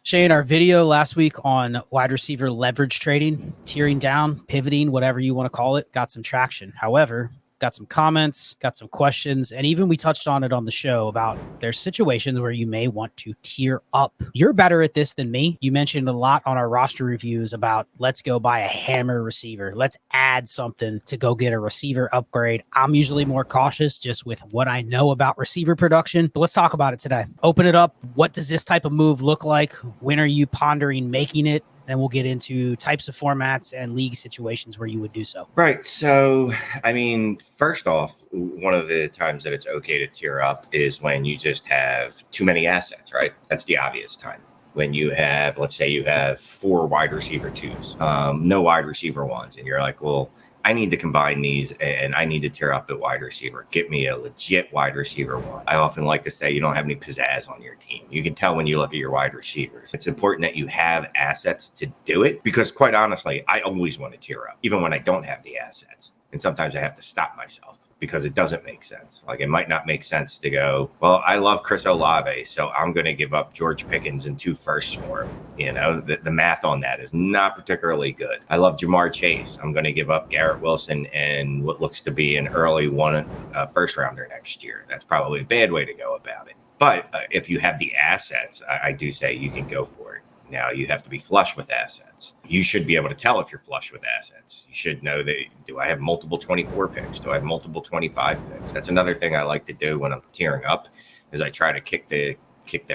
Shane, our video last week on wide receiver leverage trading, tiering down, pivoting, whatever you want to call it, got some traction. However, got some comments, got some questions, and even we touched on it on the show about there's situations where you may want to tier up. You're better at this than me. You mentioned a lot on our roster reviews about let's go buy a hammer receiver. Let's add something to go get a receiver upgrade. I'm usually more cautious just with what I know about receiver production, but let's talk about it today. Open it up. What does this type of move look like? When are you pondering making it? Then we'll get into types of formats and league situations where you would do so. Right. So, I mean, first off, one of the times that it's okay to tier up is when you just have too many assets, right? That's the obvious time. When you have, let's say you have 4 wide receiver 2s, no wide receiver 1s, and you're like, well, I need to combine these and I need to tier up at wide receiver. Get me a legit wide receiver 1. I often like to say you don't have any pizzazz on your team. You can tell when you look at your wide receivers. It's important that you have assets to do it because, quite honestly, I always want to tier up, even when I don't have the assets. And sometimes I have to stop myself because it doesn't make sense. Like, it might not make sense to go, well, I love Chris Olave, so I'm going to give up George Pickens and 2 firsts for him. You know, the math on that is not particularly good. I love Jamar Chase. I'm going to give up Garrett Wilson and what looks to be an early first rounder next year. That's probably a bad way to go about it. But if you have the assets, I do say you can go for it. Now, you have to be flush with assets. You should be able to tell if you're flush with assets. You should know that, do I have multiple 24 picks? Do I have multiple 25 picks? That's another thing I like to do when I'm tiering up is I try to kick the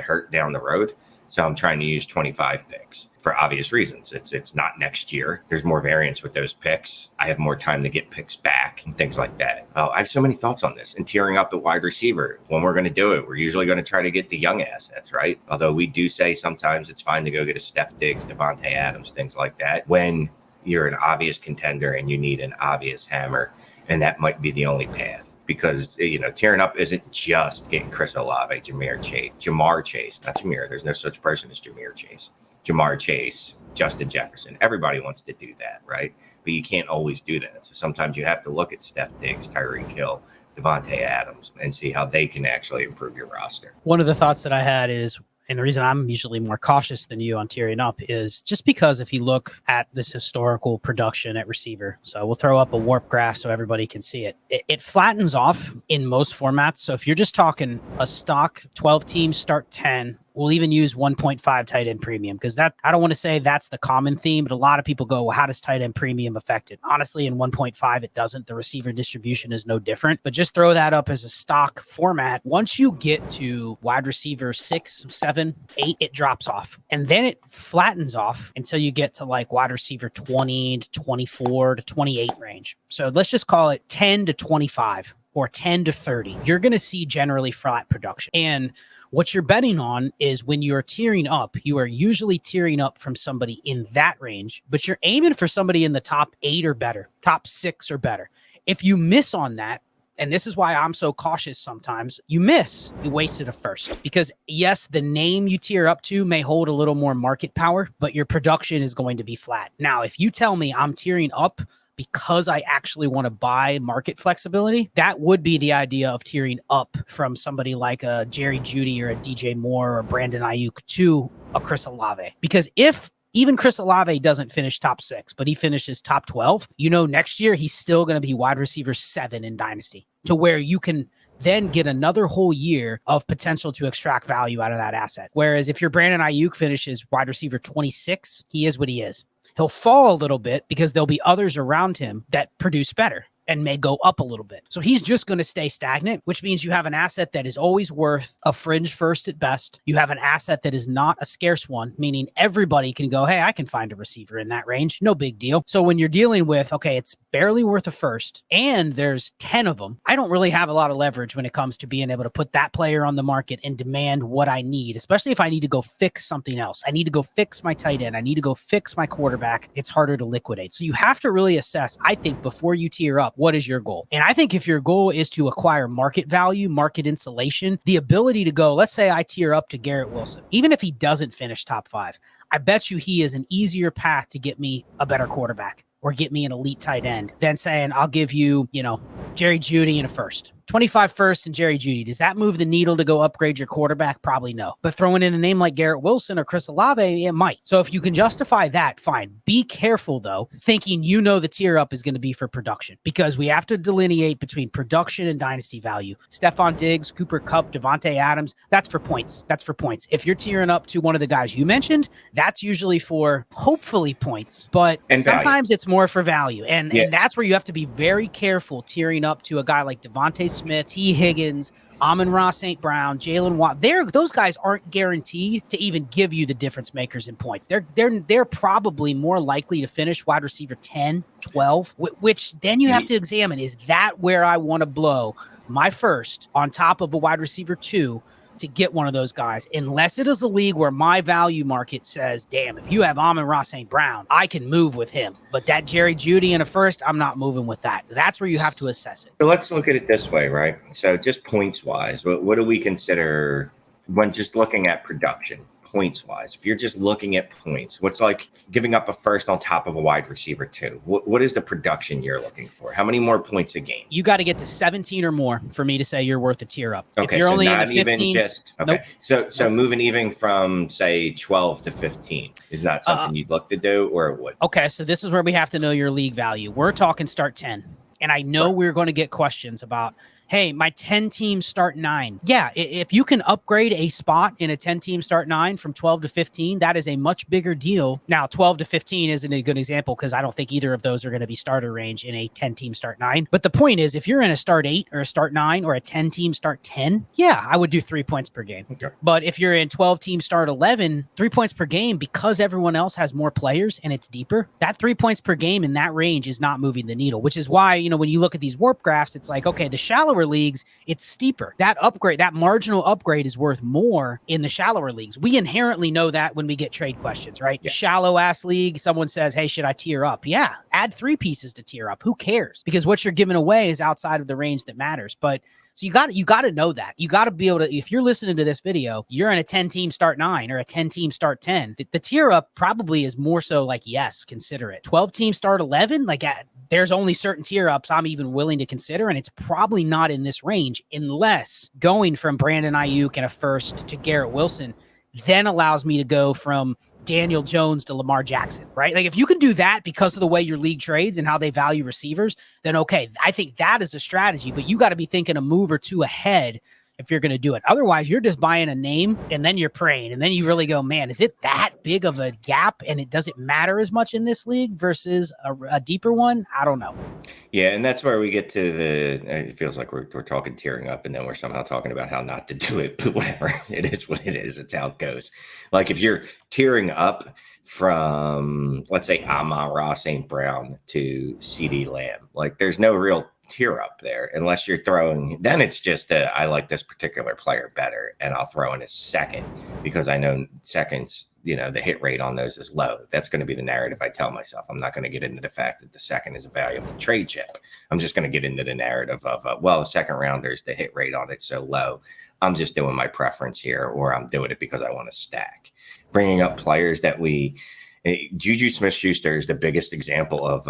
hurt down the road. So I'm trying to use 25 picks for obvious reasons. It's not next year. There's more variance with those picks. I have more time to get picks back and things like that. I have so many thoughts on this. And tiering up at wide receiver, when we're going to do it, we're usually going to try to get the young assets, right? Although we do say sometimes it's fine to go get a Steph Diggs, Devonta Adams, things like that, when you're an obvious contender and you need an obvious hammer. And that might be the only path. Because, you know, tearing up isn't just getting Chris Olave, Jamar Chase, not Jameer. There's no such person as Jamar Chase, Justin Jefferson. Everybody wants to do that, right? But you can't always do that. So sometimes you have to look at Steph Diggs, Tyreek Hill, Devonta Adams, and see how they can actually improve your roster. One of the thoughts that I had is, and the reason I'm usually more cautious than you on tiering up is just because if you look at this historical production at receiver, so we'll throw up a warp graph so everybody can see it. It flattens off in most formats. So if you're just talking a stock 12 teams start 10, we'll even use 1.5 tight end premium because that I don't want to say that's the common theme, but a lot of people go, well, how does tight end premium affect it? Honestly, in 1.5, it doesn't. The receiver distribution is no different, but just throw that up as a stock format. Once you get to wide receiver 6, 7, 8, it drops off and then it flattens off until you get to like wide receiver 20 to 24 to 28 range. So let's just call it 10 to 25 or 10 to 30. You're going to see generally flat production. And what you're betting on is when you're tiering up, you are usually tiering up from somebody in that range, but you're aiming for somebody in the top 8 or better, top 6 or better. If you miss on that, and this is why I'm so cautious sometimes, you wasted a first. Because yes, the name you tier up to may hold a little more market power, but your production is going to be flat. Now, if you tell me I'm tiering up because I actually want to buy market flexibility, that would be the idea of tiering up from somebody like a Jerry Jeudy or a DJ Moore or Brandon Ayuk to a Chris Olave. Because if even Chris Olave doesn't finish top 6, but he finishes top 12, you know, next year he's still going to be wide receiver 7 in Dynasty, to where you can then get another whole year of potential to extract value out of that asset. Whereas if your Brandon Ayuk finishes wide receiver 26, he is what he is. He'll fall a little bit because there'll be others around him that produce better and may go up a little bit. So he's just going to stay stagnant, which means you have an asset that is always worth a fringe first at best. You have an asset that is not a scarce one, meaning everybody can go, hey, I can find a receiver in that range. No big deal. So when you're dealing with, okay, it's barely worth a first and there's 10 of them, I don't really have a lot of leverage when it comes to being able to put that player on the market and demand what I need, especially if I need to go fix something else. I need to go fix my tight end. I need to go fix my quarterback. It's harder to liquidate. So you have to really assess, I think, before you tier up, what is your goal? And I think if your goal is to acquire market value, market insulation, the ability to go, let's say I tier up to Garrett Wilson, even if he doesn't finish top 5, I bet you he is an easier path to get me a better quarterback or get me an elite tight end than saying, I'll give you, Jerry Jeudy and a first. 25 first and Jerry Jeudy. Does that move the needle to go upgrade your quarterback? Probably no. But throwing in a name like Garrett Wilson or Chris Olave, it might. So if you can justify that, fine. Be careful, though, thinking the tier up is going to be for production, because we have to delineate between production and dynasty value. Stephon Diggs, Cooper Kupp, Devontae Adams, that's for points. That's for points. If you're tearing up to one of the guys you mentioned, that's usually for hopefully points, but sometimes it's more for value. And that's where you have to be very careful tearing up to a guy like Devonta Smith, Tee Higgins, Amon-Ra St. Brown, Jalen Watt. Those guys aren't guaranteed to even give you the difference makers in points. They're probably more likely to finish wide receiver 10, 12, which then you have to examine, is that where I want to blow my first on top of a wide receiver 2 to get one of those guys, unless it is a league where my value market says, damn, if you have Amon-Ra St. Brown, I can move with him. But that Jerry Jeudy in a first, I'm not moving with that. That's where you have to assess it. So let's look at it this way, right? So just points wise, what do we consider when just looking at production? Points wise, if you're just looking at points, what's like giving up a first on top of a wide receiver 2? What is the production you're looking for? How many more points a game? You got to get to 17 or more for me to say you're worth a tier up. Okay, if you're so only not in the 15s, even just okay. Nope. So moving even from say 12 to 15 is not something you'd look to do, or it would. Okay, so this is where we have to know your league value. We're talking start 10, and I know we're going to get questions about, hey, my 10 teams start 9. Yeah, if you can upgrade a spot in a 10 team start 9 from 12 to 15, that is a much bigger deal. Now, 12 to 15 isn't a good example because I don't think either of those are going to be starter range in a 10 team start 9. But the point is, if you're in a start 8 or a start 9 or a 10 team start 10, yeah, I would do 3 points per game. Okay. But if you're in 12 team start 11, 3 points per game, because everyone else has more players and it's deeper, that 3 points per game in that range is not moving the needle, which is why, when you look at these warp graphs, it's like, okay, the shallower leagues, it's steeper. That marginal upgrade is worth more in the shallower leagues. We inherently know that when we get trade questions, right? Yeah. Shallow ass league, someone says, hey, should I tier up? Yeah, add 3 pieces to tier up. Who cares? Because what you're giving away is outside of the range that matters. But so you got to know that. You got to be able to, if you're listening to this video, you're in a 10 team start 9 or a 10 team start 10. The tier up probably is more so like, yes, consider it. 12 team start 11, like there's only certain tier ups I'm even willing to consider, and it's probably not in this range unless going from Brandon Ayuk and a first to Garrett Wilson then allows me to go from Daniel Jones to Lamar Jackson, right? Like if you can do that because of the way your league trades and how they value receivers, then okay, I think that is a strategy, but you got to be thinking a move or two ahead if you're going to do it. Otherwise, you're just buying a name and then you're praying. And then you really go, man, is it that big of a gap? And it doesn't matter as much in this league versus a deeper one? I don't know. Yeah, and that's where we get to it feels like we're talking tearing up, and then we're somehow talking about how not to do it. But whatever, it is what it is. It's how it goes. Like if you're tearing up from, let's say, Amon-Ra St. Brown to CeeDee Lamb, like there's no real tier up there unless you're throwing, then it's just I like this particular player better and I'll throw in a second because I know seconds, the hit rate on those is low. That's going to be the narrative I tell myself. I'm not going to get into the fact that the second is a valuable trade chip. I'm just going to get into the narrative of the second rounders, the hit rate on it's so low. I'm just doing my preference here, or I'm doing it because I want to stack. Bringing up players that Juju Smith-Schuster is the biggest example of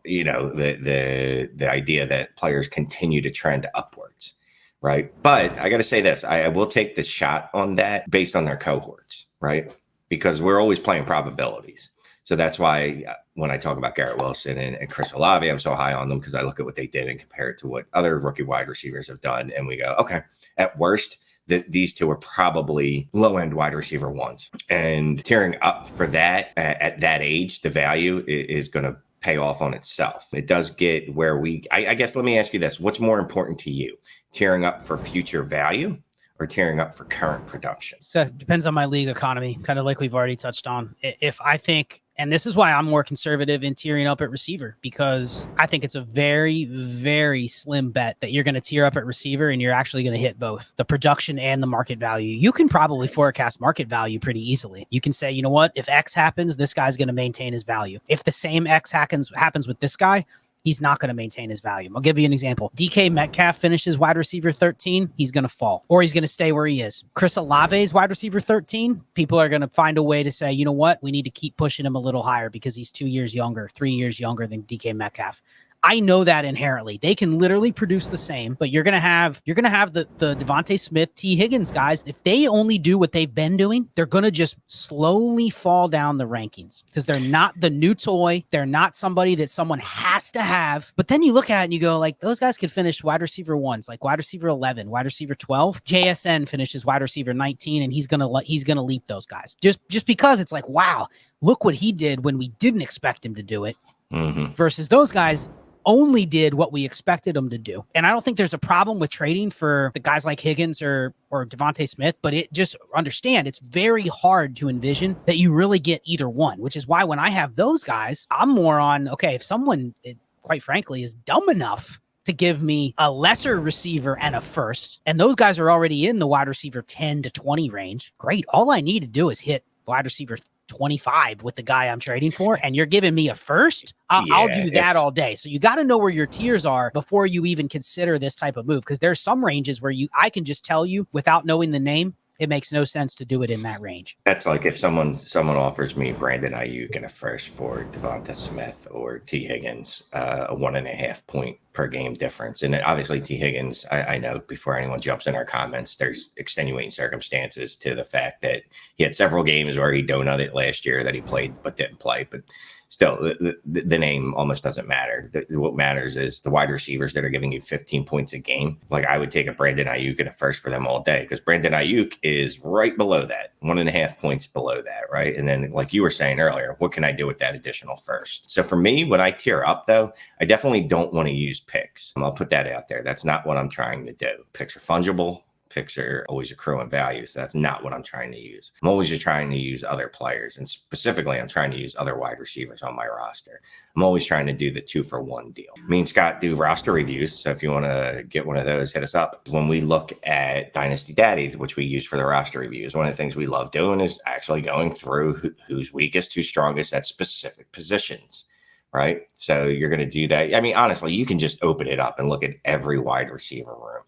the idea that players continue to trend upwards, right? But I got to say this, I will take the shot on that based on their cohorts, right? Because we're always playing probabilities. So that's why when I talk about Garrett Wilson and Chris Olave, I'm so high on them because I look at what they did and compare it to what other rookie wide receivers have done. And we go, okay, at worst, these two are probably low-end wide receiver ones. And tearing up for that at that age, the value is going to pay off on itself. It does get where I guess, let me ask you this. What's more important to you? Tearing up for future value or tearing up for current production? So it depends on my league economy, kind of like we've already touched on. If I think, and this is why I'm more conservative in tearing up at receiver, because I think it's a very, very slim bet that you're going to tier up at receiver and you're actually going to hit both the production and the market value. You can probably forecast market value pretty easily. You can say, you know what, if X happens, this guy's going to maintain his value. If the same X happens with this guy, he's not going to maintain his value. I'll give you an example. DK Metcalf finishes wide receiver 13. He's going to fall, or he's going to stay where he is. Chris Olave is wide receiver 13. People are going to find a way to say, you know what? We need to keep pushing him a little higher because he's 2 years younger, 3 years younger than DK Metcalf. I know that inherently. They can literally produce the same, but you're gonna have the Devonta Smith, Tee Higgins guys. If they only do what they've been doing, they're gonna just slowly fall down the rankings because they're not the new toy. They're not somebody that someone has to have. But then you look at it and you go, like, those guys could finish wide receiver 1s, like wide receiver 11, wide receiver 12. JSN finishes wide receiver 19, and he's gonna leap those guys just because it's like, wow, look what he did when we didn't expect him to do it. Versus those guys only did what we expected them to do. And I don't think there's a problem with trading for the guys like Higgins or Devonta Smith, but it just understand it's very hard to envision that you really get either one, which is why when I have those guys, I'm more on, okay, if someone, quite frankly, is dumb enough to give me a lesser receiver and a first, and those guys are already in the wide receiver 10 to 20 range, great. All I need to do is hit wide receiver 25 with the guy I'm trading for, and you're giving me a first, I'll do that all day. So you got to know where your tiers are before you even consider this type of move, because there's some ranges where I can just tell you without knowing the name, it makes no sense to do it in that range. That's like if someone offers me Brandon Ayuk and a first for Devonta Smith or Tee Higgins, a 1.5 point per game difference. And obviously Tee Higgins, I know before anyone jumps in our comments, there's extenuating circumstances to the fact that he had several games where he donutted last year that he played but didn't play. But still, the name almost doesn't matter. What matters is the wide receivers that are giving you 15 points a game. Like, I would take a Brandon Ayuk and a first for them all day, because Brandon Ayuk is right below that, 1.5 points below that, right? And then, like you were saying earlier, what can I do with that additional first? So for me, when I tier up, though, I definitely don't want to use picks. I'll put that out there. That's not what I'm trying to do. Picks are fungible. Picks are always accruing value. So that's not what I'm trying to use. I'm always just trying to use other players. And specifically, I'm trying to use other wide receivers on my roster. I'm always trying to do the 2-for-1 deal. Me and Scott do roster reviews. So if you want to get one of those, hit us up. When we look at Dynasty Daddy, which we use for the roster reviews, one of the things we love doing is actually going through who's weakest, who's strongest at specific positions. Right. So you're going to do that. I mean, honestly, you can just open it up and look at every wide receiver room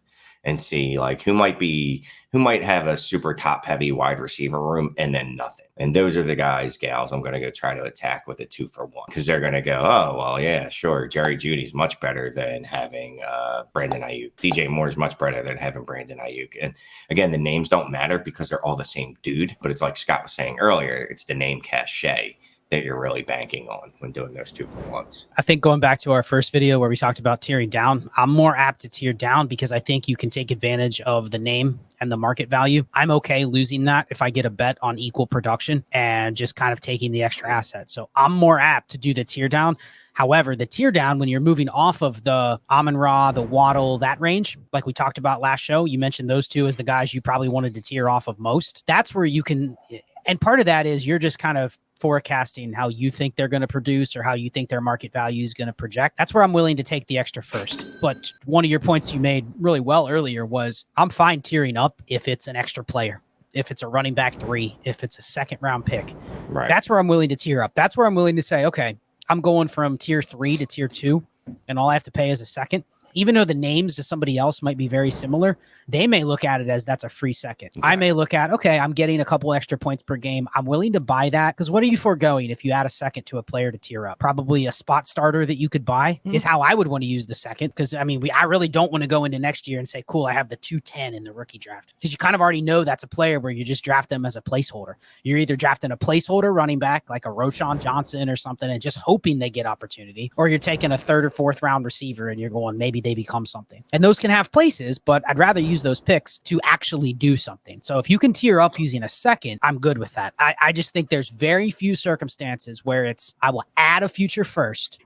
and see like who might have a super top heavy wide receiver room and then nothing. And those are the guys, gals, I'm going to go try to attack with a 2-for-1, because they're going to go, oh, well, yeah, sure. Jerry Judy's much better than having Brandon Ayuk. DJ Moore's much better than having Brandon Ayuk. And again, the names don't matter because they're all the same dude. But it's like Scott was saying earlier, it's the name cachet that you're really banking on when doing those 2-for-1s. I think going back to our first video where we talked about tiering down, I'm more apt to tier down because I think you can take advantage of the name and the market value. I'm okay losing that if I get a bet on equal production and just kind of taking the extra asset. So I'm more apt to do the tier down. However, the tier down, when you're moving off of the Amon-Ra, the Waddle, that range, like we talked about last show, you mentioned those two as the guys you probably wanted to tier off of most. That's where you can, and part of that is you're just kind of forecasting how you think they're going to produce or how you think their market value is going to project. That's where I'm willing to take the extra first. But one of your points you made really well earlier was I'm fine tiering up if it's an extra player, if it's a running back 3, if it's a second round pick. Right. That's where I'm willing to tier up. That's where I'm willing to say, okay, I'm going from tier 3 to tier 2 and all I have to pay is a second. Even though the names to somebody else might be very similar, they may look at it as that's a free second. Exactly. I may look at, okay, I'm getting a couple extra points per game. I'm willing to buy that because what are you foregoing if you add a second to a player to tier up? Probably a spot starter that you could buy is how I would want to use the second. Because I mean, I really don't want to go into next year and say, cool, I have the 210 in the rookie draft, because you kind of already know that's a player where you just draft them as a placeholder. You're either drafting a placeholder running back like a Roschon Johnson or something and just hoping they get opportunity, or you're taking a 3rd or 4th round receiver and you're going, maybe they become something. And those can have places, but I'd rather use those picks to actually do something. So if you can tier up using a second, I'm good with that. I just think there's very few circumstances where I will add a future first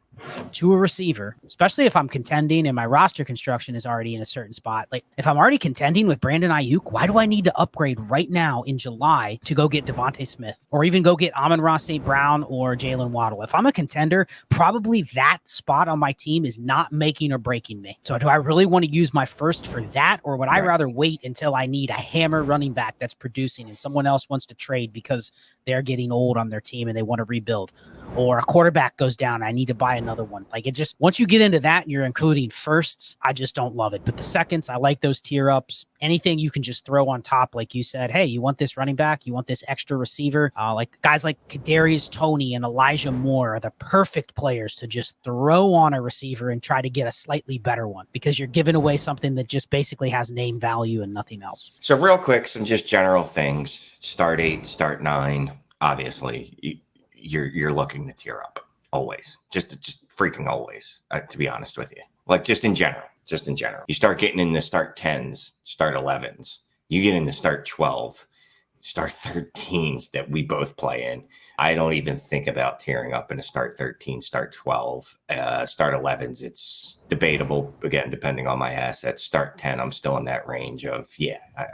to a receiver, especially if I'm contending and my roster construction is already in a certain spot. Like if I'm already contending with Brandon Ayuk, why do I need to upgrade right now in July to go get Devonta Smith or even go get Amon-Ra St. Brown or Jalen Waddle? If I'm a contender, probably that spot on my team is not making or breaking me. So do I really want to use my first for that, or would I rather wait until I need a hammer running back that's producing and someone else wants to trade because they're getting old on their team and they want to rebuild? or a quarterback goes down, I need to buy another one. Like, it just, once you get into that and you're including firsts, I just don't love it. But the seconds, I like those tier ups. Anything you can just throw on top, like you said, hey, you want this running back, you want this extra receiver, like guys like Kadarius Toney and Elijah Moore are the perfect players to just throw on a receiver and try to get a slightly better one, because you're giving away something that just basically has name value and nothing else. So real quick, some just general things. Start 8, start 9. Obviously, you're looking to tier up always. Just freaking always, to be honest with you. Like, just in general. You start getting in the start 10s, start 11s. You get in the start 12, start 13s that we both play in. I don't even think about tearing up in a start 13, start 12, start 11s. It's debatable, again, depending on my assets. Start 10, I'm still in that range of,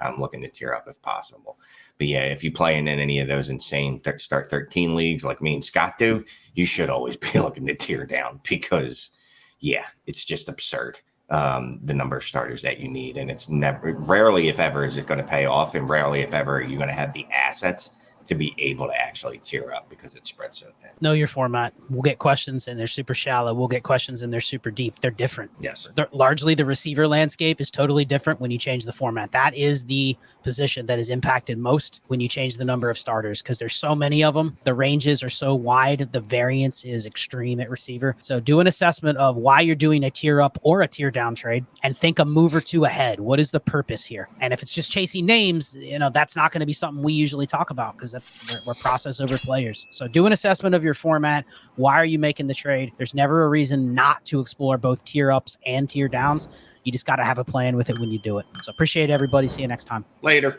I'm looking to tier up if possible. But yeah, if you play in any of those insane start 13 leagues like me and Scott do, you should always be looking to tier down, because it's just absurd. The number of starters that you need, and it's rarely, if ever, is it going to pay off, and rarely, if ever, are you going to have the assets to be able to actually tier up, because it spreads so thin. Know your format. We'll get questions and they're super shallow. We'll get questions and they're super deep. They're different. Yes. Largely the receiver landscape is totally different when you change the format. That is the position that is impacted most when you change the number of starters, because there's so many of them. The ranges are so wide. The variance is extreme at receiver. So do an assessment of why you're doing a tier up or a tier down trade, and think a move or two ahead. What is the purpose here? And if it's just chasing names, that's not going to be something we usually talk about, because we're process over players. So do an assessment of your format. Why are you making the trade? There's never a reason not to explore both tier ups and tier downs. You just got to have a plan with it when you do it. So appreciate everybody. See you next time. Later.